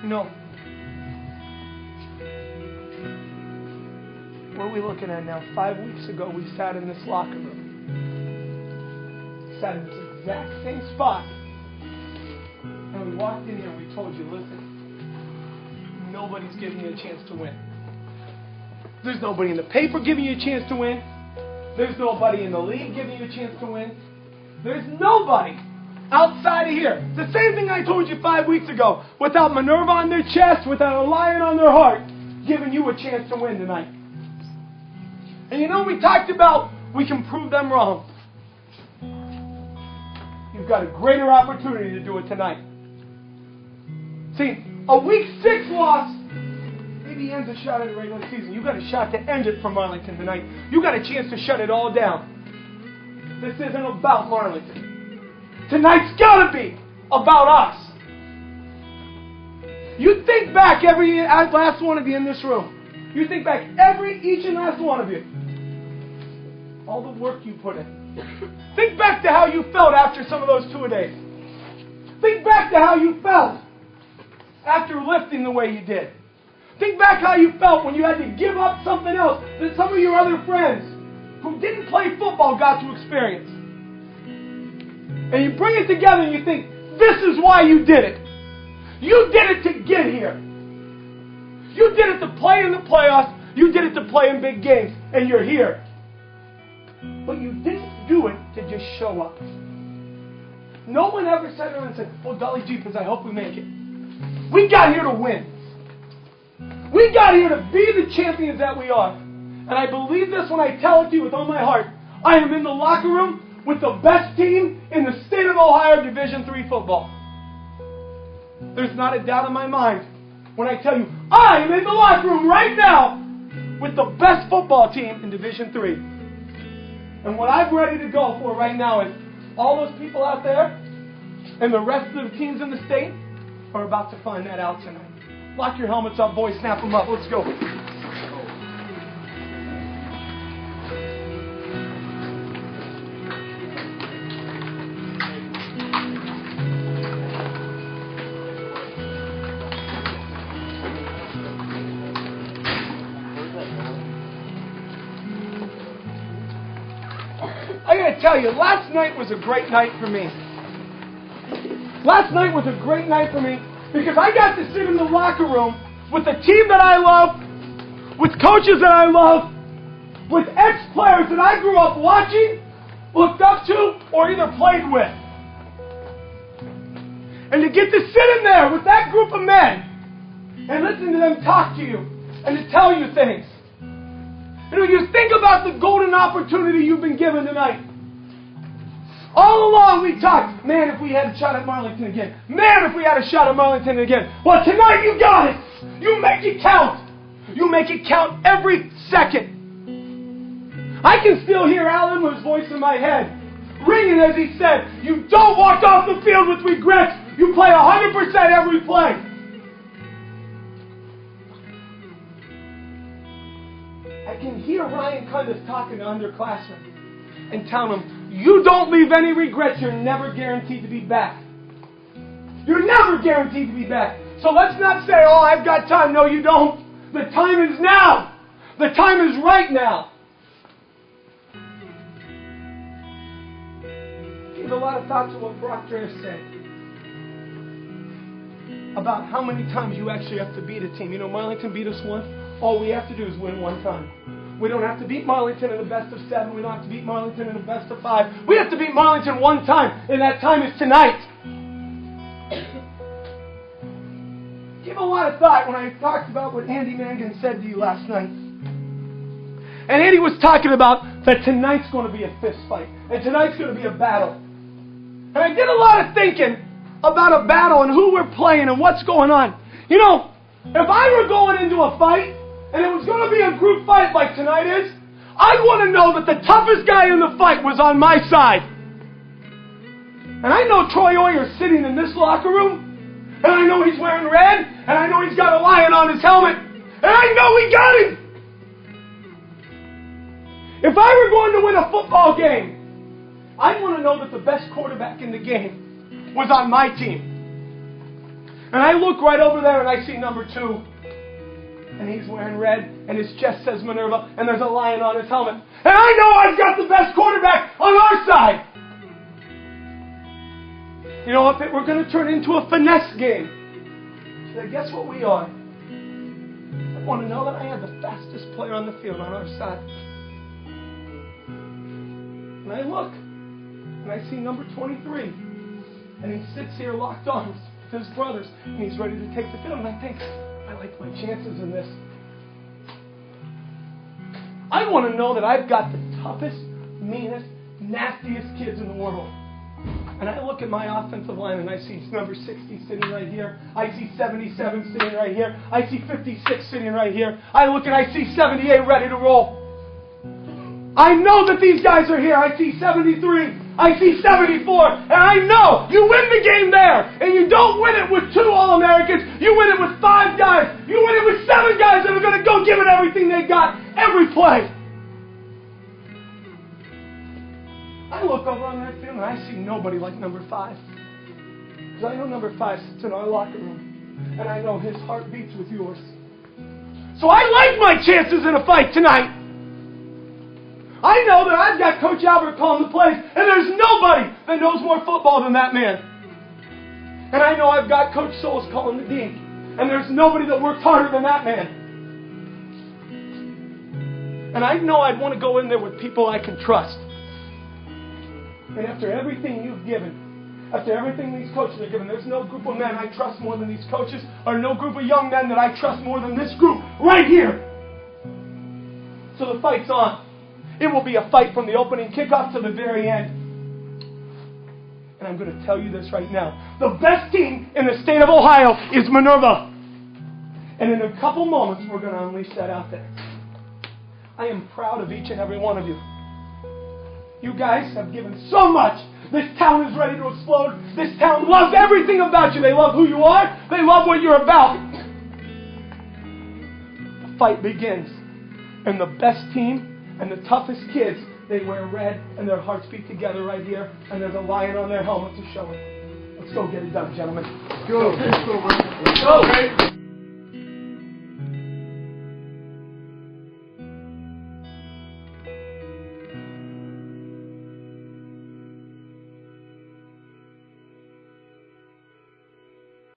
You know, what are we looking at now? 5 weeks ago, we sat in this locker room. Sat in this exact same spot. And we walked in here and we told you, listen, nobody's giving you a chance to win. There's nobody in the paper giving you a chance to win. There's nobody in the league giving you a chance to win. There's nobody outside of here. The same thing I told you 5 weeks ago. Without Minerva on their chest, without a lion on their heart, giving you a chance to win tonight. And you know, we talked about we can prove them wrong. You've got a greater opportunity to do it tonight. See, a week 6 loss maybe ends a shot at the regular season. You've got a shot to end it for Marlington tonight. You've got a chance to shut it all down. This isn't about Marlington. Tonight's got to be about us. You think back every last one of you in this room. You think back each and last one of you. All the work you put in. Think back to how you felt after some of those 2-a-days. Think back to how you felt after lifting the way you did. Think back how you felt when you had to give up something else that some of your other friends who didn't play football got to experience. And you bring it together and you think, this is why you did it. You did it to get here. You did it to play in the playoffs. You did it to play in big games. And you're here. But you didn't do it to just show up. No one ever sat around and said, well, golly jeepers, I hope we make it. We got here to win. We got here to be the champions that we are. And I believe this when I tell it to you with all my heart. I am in the locker room with the best team in the state of Ohio Division III football. There's not a doubt in my mind when I tell you, I am in the locker room right now with the best football team in Division III. And what I'm ready to go for right now is all those people out there and the rest of the teams in the state are about to find that out tonight. Lock your helmets up, boys. Snap them up. Let's go. I got to tell you, last night was a great night for me. Last night was a great night for me because I got to sit in the locker room with the team that I love, with coaches that I love, with ex-players that I grew up watching, looked up to, or either played with. And to get to sit in there with that group of men and listen to them talk to you and to tell you things. And when you think about the golden opportunity you've been given tonight, all along we talked, man, if we had a shot at Marlington again. Man, if we had a shot at Marlington again. Well, tonight you got it. You make it count. You make it count every second. I can still hear Al Imler's voice in my head, ringing as he said, you don't walk off the field with regrets. You play 100% every play. I can hear Ryan Cundiff talking to underclassmen and telling them, you don't leave any regrets, you're never guaranteed to be back. You're never guaranteed to be back. So let's not say, oh, I've got time. No, you don't. The time is now. The time is right now. Give a lot of thought to what Brock Dreher said about how many times you actually have to beat a team. You know, Marlington beat us once. All we have to do is win one time. We don't have to beat Marlington in the best of 7. We don't have to beat Marlington in the best of 5. We have to beat Marlington one time, and that time is tonight. Give a lot of thought when I talked about what Andy Mangan said to you last night. And Andy was talking about that tonight's going to be a fist fight, and tonight's going to be a battle. And I did a lot of thinking about a battle and who we're playing and what's going on. You know, if I were going into a fight, and it was going to be a group fight like tonight is, I'd want to know that the toughest guy in the fight was on my side. And I know Troy Oyer's sitting in this locker room, and I know he's wearing red, and I know he's got a lion on his helmet, and I know we got him. If I were going to win a football game, I'd want to know that the best quarterback in the game was on my team. And I look right over there and I see number 2. And he's wearing red, and his chest says Minerva, and there's a lion on his helmet. And I know I've got the best quarterback on our side. You know, if it were going to turn into a finesse game, so guess what we are? I want to know that I had the fastest player on the field on our side. And I look, and I see number 23. And he sits here locked arms with his brothers, and he's ready to take the field. And I think, I like my chances in this. I want to know that I've got the toughest, meanest, nastiest kids in the world. And I look at my offensive line and I see number 60 sitting right here. I see 77 sitting right here. I see 56 sitting right here. I look and I see 78 ready to roll. I know that these guys are here. I see 73. I see 74. And I know you win the game there. And you don't win it with 2 All-Americans. You win it with 5 guys. You win it with 7 guys that are going to go give it everything they got every play. I look over on that field and I see nobody like number 5. Because I know number 5 sits in our locker room. And I know his heart beats with yours. So I like my chances in a fight tonight. I know that I've got Coach Albert calling the plays, and there's nobody that knows more football than that man. And I know I've got Coach Souls calling the dink, and there's nobody that works harder than that man. And I know I'd want to go in there with people I can trust. And after everything you've given, after everything these coaches are given, there's no group of men I trust more than these coaches, or no group of young men that I trust more than this group right here. So the fight's on. It will be a fight from the opening kickoff to the very end. And I'm going to tell you this right now. The best team in the state of Ohio is Minerva. And in a couple moments, we're going to unleash that out there. I am proud of each and every one of you. You guys have given so much. This town is ready to explode. This town loves everything about you. They love who you are. They love what you're about. The fight begins. And the best team and the toughest kids, they wear red and their hearts beat together right here. And there's a lion on their helmet to show it. Let's go get it done, gentlemen. Go. Let's go.